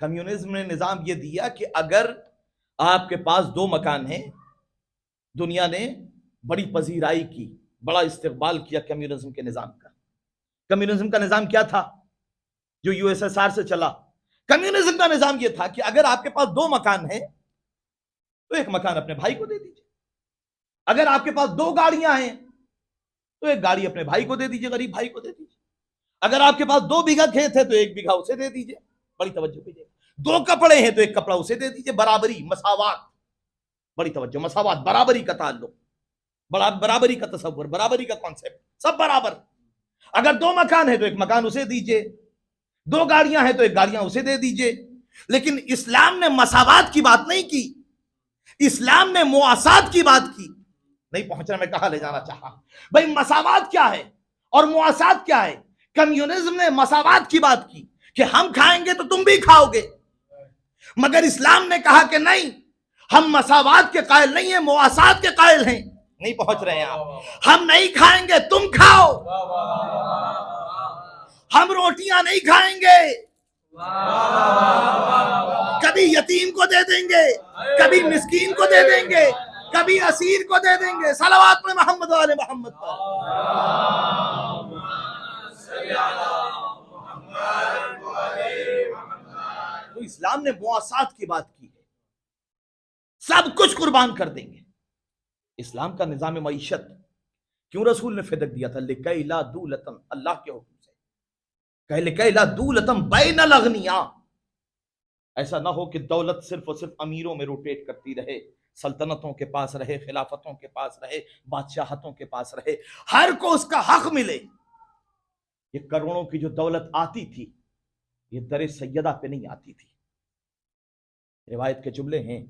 کمیونزم نے نظام یہ دیا کہ اگر آپ کے پاس 2 مکان ہیں، دنیا نے بڑی پذیرائی کی، بڑا استقبال کیا کمیونزم کے نظام کا۔ کمیونزم کا نظام کیا تھا جو یو ایس ایس آر سے چلا؟ کمیونزم کا نظام یہ تھا کہ اگر آپ کے پاس 2 مکان ہیں تو ایک مکان اپنے بھائی کو دے دیجئے، اگر آپ کے پاس 2 گاڑیاں ہیں تو ایک گاڑی اپنے بھائی کو دے دیجئے، غریب بھائی کو دے دیجئے، اگر آپ کے پاس 2 بیگھہ کھیت ہے تو 1 بیگھہ اسے دے دیجئے۔ بڑی توجہ کیجئے، 2 کپڑے ہیں تو 1 کپڑا اسے دے دیجئے، برابری، مساوات۔ بڑی توجہ، مساوات، برابری کا تعلق، برابری کا تصور، برابری کا کانسیپٹ، سب برابر۔ اگر 2 مکان ہے تو 1 مکان اسے دیجئے، 2 گاڑیاں ہیں تو 1 گاڑیاں اسے دے دیجئے۔ لیکن اسلام نے مساوات کی بات نہیں کی، اسلام نے مواسات کی بات کی۔ نہیں پہنچنا، میں کہاں لے جانا چاہا؟ بھئی مساوات کیا ہے اور مواسات کیا ہے؟ کمیونزم نے مساوات کی بات کی کہ ہم کھائیں گے تو تم بھی کھاؤ گے، مگر اسلام نے کہا کہ نہیں، ہم مساوات کے قائل نہیں ہیں، مواسات کے قائل ہیں۔ نہیں پہنچ رہے ہیں آپ؟ ہم نہیں کھائیں گے، تم کھاؤ، ہم روٹیاں نہیں کھائیں گے، کبھی یتیم کو دے دیں گے، کبھی مسکین کو دے دیں گے، کبھی اسیر کو دے دیں گے۔ صلوات میں محمد والے محمد پر۔ تو اسلام نے مواسات کی بات کی ہے، سب کچھ قربان کر دیں گے۔ اسلام کا نظام معیشت کیوں رسول نے فدق دیا تھا؟ لِكَيْ لَا دُولَةً، اللہ کے حکم سے کہ لِكَيْ لَا دُولَةً بَيْنَ الْأَغْنِيَاء، ایسا نہ ہو کہ دولت صرف اور صرف امیروں میں روٹیٹ کرتی رہے، سلطنتوں کے پاس رہے، خلافتوں کے پاس رہے، بادشاہتوں کے پاس رہے، ہر کو اس کا حق ملے۔ یہ کروڑوں کی جو دولت آتی تھی یہ در سیدہ پہ نہیں آتی تھی۔ روایت کے جملے ہیں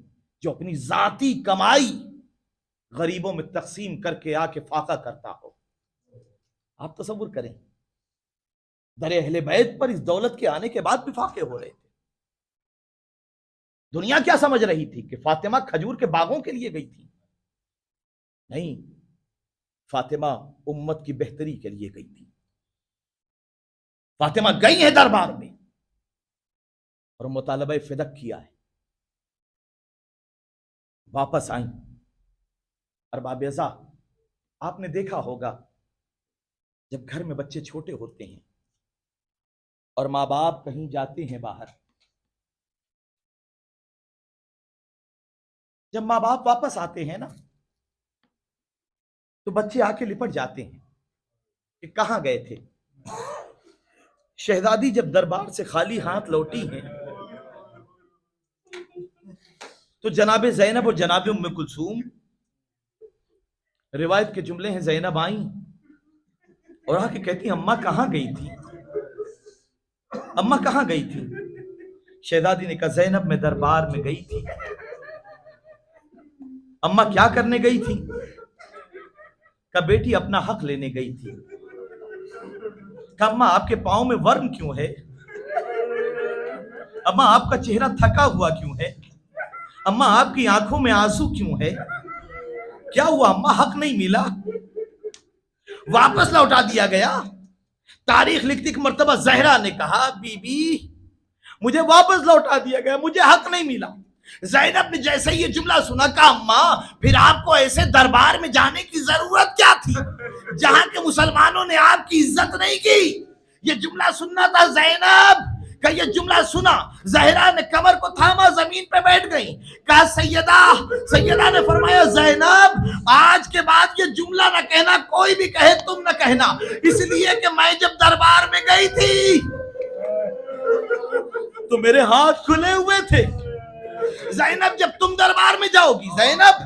جو اپنی ذاتی کمائی غریبوں میں تقسیم کر کے آ کے فاقہ کرتا ہو. آپ تصور کریں در اہل بیت پر اس دولت کے آنے کے بعد بھی فاقے ہو رہے تھے. دنیا کیا سمجھ رہی تھی کہ فاطمہ کھجور کے باغوں کے لیے گئی تھی؟ نہیں، فاطمہ امت کی بہتری کے لیے گئی تھی. فاطمہ گئی ہے دربار میں اور مطالبہ فدق کیا ہے. واپس آئیں. ارباب ازا، آپ نے دیکھا ہوگا جب گھر میں بچے چھوٹے ہوتے ہیں اور ماں باپ کہیں جاتے ہیں باہر، جب ماں باپ واپس آتے ہیں نا تو بچے آ کے لپٹ جاتے ہیں کہ کہاں گئے تھے. شہزادی جب دربار سے خالی ہاتھ لوٹی ہیں تو جناب زینب اور جناب ام کلثوم، روایت کے جملے ہیں، زینب آئیں اور آ کے کہتی ہیں اماں کہاں گئی تھی، اماں کہاں گئی تھی. شہزادی نے کہا زینب میں دربار میں گئی تھی. اماں کیا کرنے گئی تھی؟ کہا بیٹی اپنا حق لینے گئی تھی. کہا اماں آپ کے پاؤں میں ورم کیوں ہے؟ اماں آپ کا چہرہ تھکا ہوا کیوں ہے؟ اماں آپ کی آنکھوں میں آنسو کیوں ہے؟ کیا ہوا اماں؟ حق نہیں ملا؟ واپس لوٹا دیا گیا؟ تاریخ لکھتی کہ مرتبہ زہرا نے کہا بی بی مجھے واپس لوٹا دیا گیا، مجھے حق نہیں ملا. زینب نے جیسے یہ جملہ سنا کہا اماں پھر آپ کو ایسے دربار میں جانے کی ضرورت کیا تھی جہاں کے مسلمانوں نے آپ کی عزت نہیں کی؟ یہ جملہ سننا تھا زینب کا. یہ جملہ سنا زہرا نے کمر کو تھاما، زمین پہ بیٹھ گئی. کہا سیدہ نے فرمایا زینب آج کے بعد یہ جملہ نہ کہنا، کوئی بھی کہے تم نہ کہنا، اس لیے کہ میں جب دربار میں گئی تھی تو میرے ہاتھ کھلے ہوئے تھے. زینب جب تم دربار میں جاؤ گی، زینب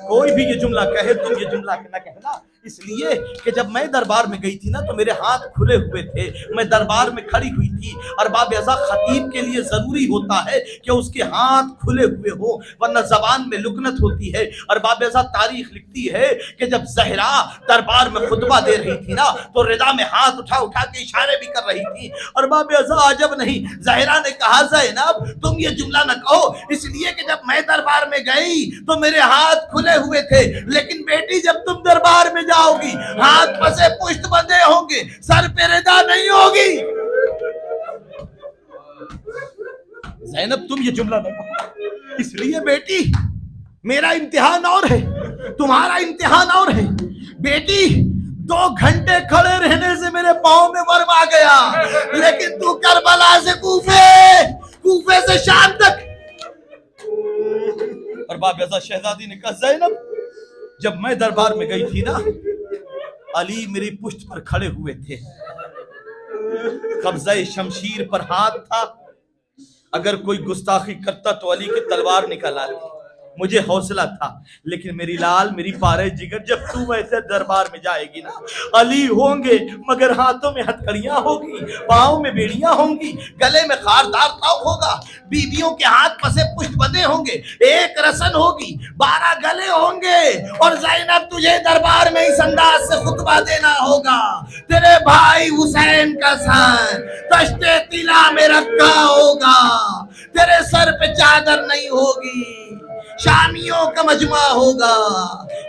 کوئی بھی یہ جملہ کہے تم یہ جملہ نہ کہنا، اس لیے کہ جب میں دربار میں گئی تھی نا تو میرے ہاتھ کھلے ہوئے تھے، میں دربار میں کھڑی ہوئی تھی. ارباب ازا خطیب کے لیے ضروری ہوتا ہے کہ اس کے ہاتھ کھلے ہوئے ہو ورنہ زبان میں لکنت ہوتی ہے. ارباب ازا تاریخ لکھتی ہے کہ جب زہرا دربار میں خطبہ دے رہی تھی نا تو رضا میں ہاتھ اٹھا اٹھا کے اشارے بھی کر رہی تھی. ارباب ازا عجب نہیں، زہرا نے کہا زینب تم یہ جملہ نہ کہو، اس لیے کہ جب میں دربار میں گئی تو میرے ہاتھ کھلے ہوئے تھے، لیکن بیٹی جب تم دربار میں جاؤ گی ہاتھ پسے پشت بندھے ہوں گے، سر پہ ردا نہیں ہوگی. زینب تم یہ جملہ نہ کہو، اس لیے بیٹی میرا امتحان اور ہے، تمہارا امتحان اور ہے. بیٹی 2 گھنٹے کھڑے رہنے سے میرے پاؤں میں ورم آ گیا، لیکن تو کربلا سے کوفے سے شام تک. اور باب ازا شہزادی نے کہا زینب جب میں دربار میں گئی تھی نا علی میری پشت پر کھڑے ہوئے تھے، قبضہ شمشیر پر ہاتھ تھا، اگر کوئی گستاخی کرتا تو علی کی تلوار نکل آتی. مجھے حوصلہ تھا، لیکن میری لال میری پارے جگر جب تو ویسے دربار میں جائے گی نا علی ہوں گے مگر ہاتھوں میں ہتھکڑیاں ہوگی، پاؤں میں بیڑیاں ہوں گی، گلے میں خاردار تاؤ ہوگا، بیویوں کے ہاتھ پسے پشت بندھے ہوں گے، ایک رسن ہوگی، 12 گلے ہوں گے، اور زینب تجھے دربار میں اس انداز سے خطبہ دینا ہوگا تیرے بھائی حسین کا سر تشتے طلا میں رکھا ہوگا، تیرے سر پہ چادر نہیں ہوگی، شامیوں کا مجمع ہوگا،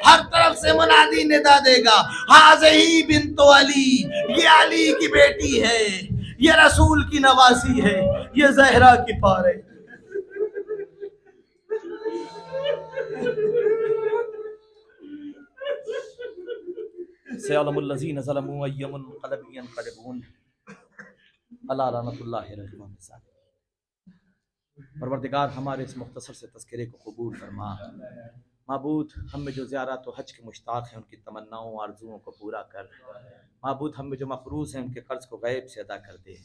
ہر طرف سے منادی ندا دے گا حاضی بنت علی، یہ علی کی بیٹی ہے، یہ رسول کی نواسی ہے، یہ زہرا کی پارے. سيعلم الذين ظلموا أي منقلب ينقلبون الا رحمت اللہ رحمہ. پروردگار ہمارے اس مختصر سے تذکرے کو قبول فرما. معبود ہم میں جو زیارت و حج کے مشتاق ہیں ان کی تمناؤں آرزوؤں کو پورا کر. معبود ہم میں جو مقروض ہیں ان کے قرض کو غیب سے ادا کر دے.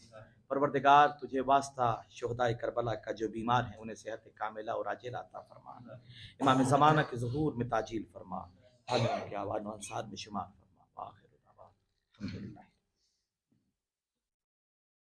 پروردگار تجھے واسطہ شہدائے کربلا کا جو بیمار ہیں انہیں صحت کاملہ اور عاجلہ عطا فرما. امام زمانہ کے ظہور میں تعجیل فرما. حاضرین کے آوان و انصار میں شمار فرما. آخر دعوانا الحمدللہ.